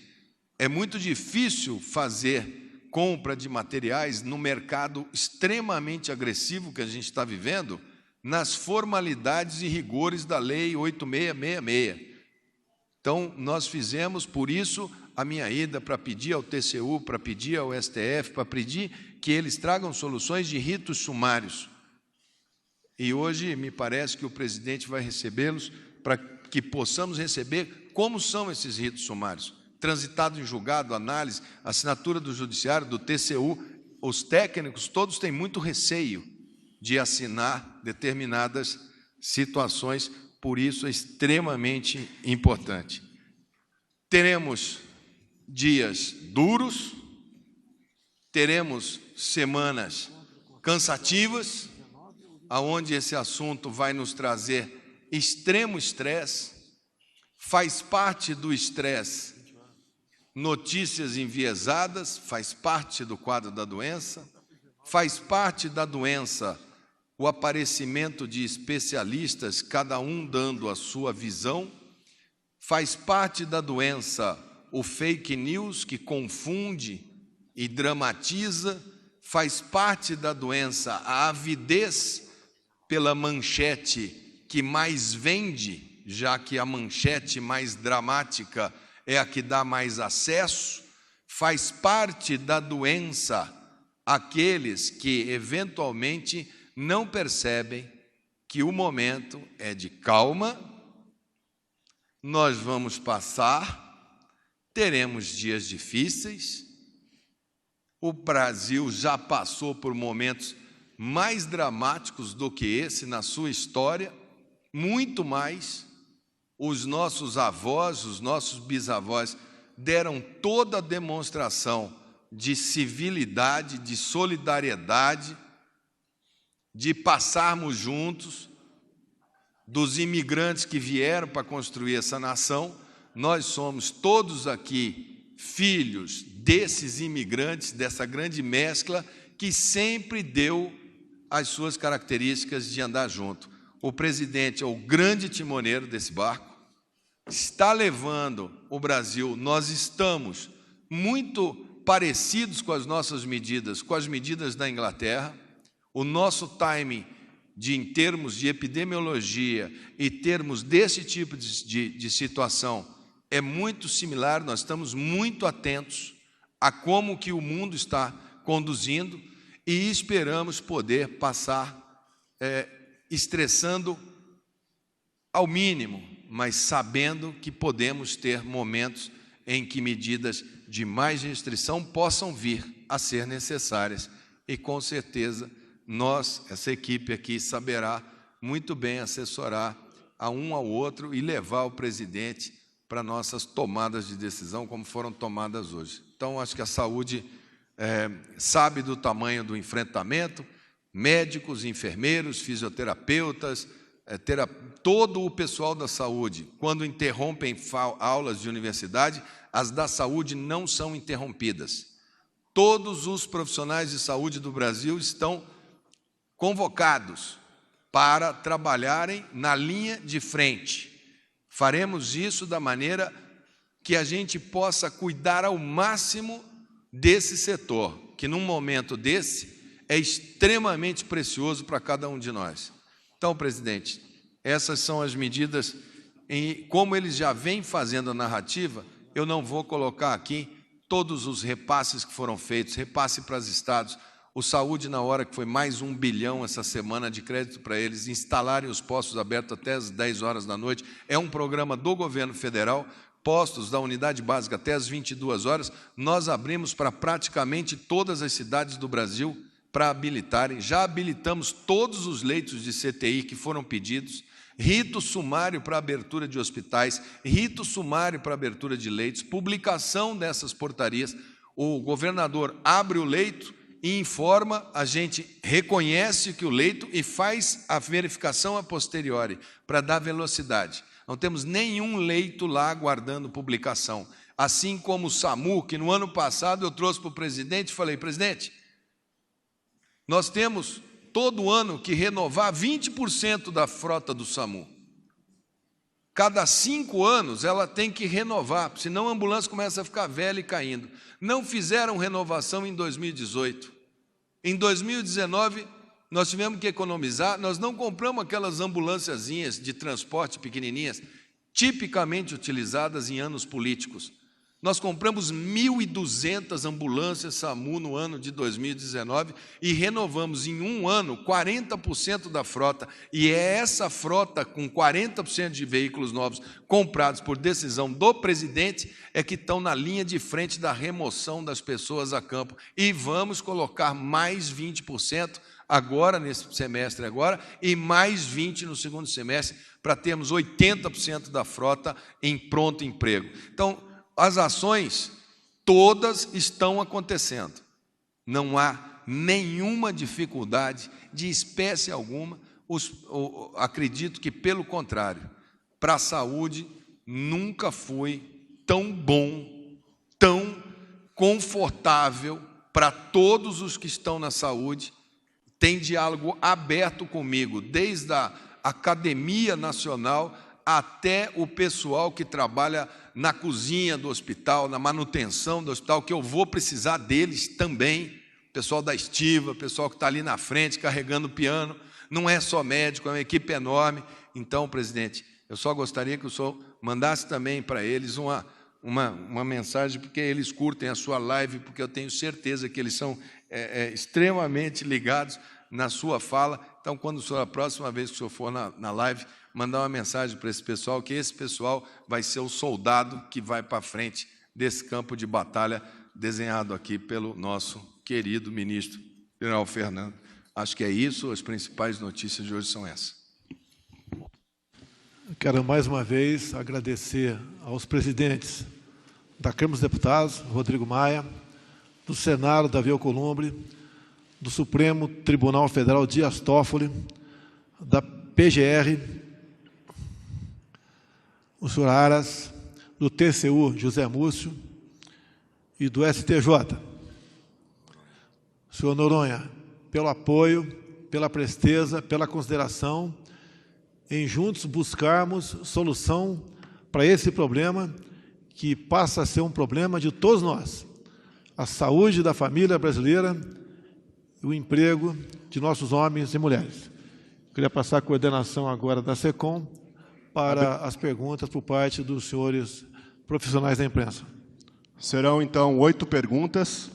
é muito difícil fazer compra de materiais no mercado extremamente agressivo que a gente está vivendo, nas formalidades e rigores da Lei 8666. Então, nós fizemos, por isso, a minha ida para pedir ao TCU, para pedir ao STF, para pedir que eles tragam soluções de ritos sumários. E hoje me parece que o presidente vai recebê-los para que possamos receber como são esses ritos sumários. Transitado em julgado, análise, assinatura do judiciário, do TCU, os técnicos todos têm muito receio de assinar determinadas situações, por isso é extremamente importante. Teremos dias duros, teremos semanas cansativas, aonde esse assunto vai nos trazer extremo estresse, faz parte do estresse notícias enviesadas, faz parte do quadro da doença, faz parte da doença o aparecimento de especialistas, cada um dando a sua visão, faz parte da doença o fake news que confunde e dramatiza, faz parte da doença a avidez pela manchete que mais vende, já que a manchete mais dramática é a que dá mais acesso, faz parte da doença aqueles que eventualmente não percebem que o momento é de calma, nós vamos passar, teremos dias difíceis, o Brasil já passou por momentos mais dramáticos do que esse na sua história, muito mais. Os nossos avós, os nossos bisavós deram toda a demonstração de civilidade, de solidariedade, de passarmos juntos, dos imigrantes que vieram para construir essa nação. Nós somos todos aqui filhos desses imigrantes, dessa grande mescla que sempre deu as suas características de andar junto. O presidente é o grande timoneiro desse barco, está levando o Brasil, nós estamos muito parecidos com as nossas medidas, com as medidas da Inglaterra. O nosso timing em termos de epidemiologia e termos desse tipo de situação é muito similar, nós estamos muito atentos a como que o mundo está conduzindo e esperamos poder passar estressando ao mínimo, mas sabendo que podemos ter momentos em que medidas de mais restrição possam vir a ser necessárias. E, com certeza, nós, essa equipe aqui, saberá muito bem assessorar a um ao outro e levar o presidente para nossas tomadas de decisão, como foram tomadas hoje. Então, acho que a saúde sabe do tamanho do enfrentamento, médicos, enfermeiros, fisioterapeutas, todo o pessoal da saúde, quando interrompem aulas de universidade, as da saúde não são interrompidas. Todos os profissionais de saúde do Brasil estão convocados para trabalharem na linha de frente. Faremos isso da maneira que a gente possa cuidar ao máximo desse setor, que num momento desse é extremamente precioso para cada um de nós. Então, presidente, essas são as medidas, e como eles já vêm fazendo a narrativa, eu não vou colocar aqui todos os repasses que foram feitos, repasse para os estados, o Saúde na hora que foi mais 1 bilhão essa semana de crédito para eles instalarem os postos abertos até as 10 horas da noite, é um programa do governo federal, postos da unidade básica até as 22 horas, nós abrimos para praticamente todas as cidades do Brasil para habilitarem, já habilitamos todos os leitos de CTI que foram pedidos, rito sumário para abertura de hospitais, rito sumário para abertura de leitos, publicação dessas portarias, o governador abre o leito e informa, a gente reconhece que o leito e faz a verificação a posteriori, para dar velocidade. Não temos nenhum leito lá aguardando publicação. Assim como o SAMU, que no ano passado eu trouxe para o presidente e falei, presidente, nós temos todo ano que renovar 20% da frota do SAMU. Cada 5 anos ela tem que renovar, senão a ambulância começa a ficar velha e caindo. Não fizeram renovação em 2018. Em 2019, nós tivemos que economizar, nós não compramos aquelas ambulânciazinhas de transporte pequenininhas, tipicamente utilizadas em anos políticos. Nós compramos 1.200 ambulâncias SAMU no ano de 2019 e renovamos em um ano 40% da frota. E é essa frota com 40% de veículos novos comprados por decisão do presidente é que estão na linha de frente da remoção das pessoas a campo. E vamos colocar mais 20% agora, nesse semestre agora, e mais 20% no segundo semestre, para termos 80% da frota em pronto emprego. Então, as ações todas estão acontecendo. Não há nenhuma dificuldade de espécie alguma. Acredito que, pelo contrário, para a saúde nunca foi tão bom, tão confortável para todos os que estão na saúde. Tem diálogo aberto comigo, desde a Academia Nacional até o pessoal que trabalha na cozinha do hospital, na manutenção do hospital, que eu vou precisar deles também, pessoal da estiva, pessoal que está ali na frente carregando o piano, não é só médico, é uma equipe enorme. Então, presidente, eu só gostaria que o senhor mandasse também para eles uma mensagem, porque eles curtem a sua live, porque eu tenho certeza que eles são extremamente ligados na sua fala. Então, quando o senhor, a próxima vez que o senhor for na live, mandar uma mensagem para esse pessoal, que esse pessoal vai ser o soldado que vai para frente desse campo de batalha desenhado aqui pelo nosso querido ministro General Fernando. Acho que é isso, as principais notícias de hoje são essas. Quero mais uma vez agradecer aos presidentes da Câmara dos Deputados, Rodrigo Maia, do Senado, Davi Alcolumbre, do Supremo Tribunal Federal, Dias Toffoli, da PGR, o senhor Aras, do TCU, José Múcio, e do STJ. Senhor Noronha, pelo apoio, pela presteza, pela consideração, em juntos buscarmos solução para esse problema, que passa a ser um problema de todos nós. A saúde da família brasileira e o emprego de nossos homens e mulheres. Queria passar a coordenação agora da SECOM para as perguntas por parte dos senhores profissionais da imprensa. Serão, então, 8 perguntas.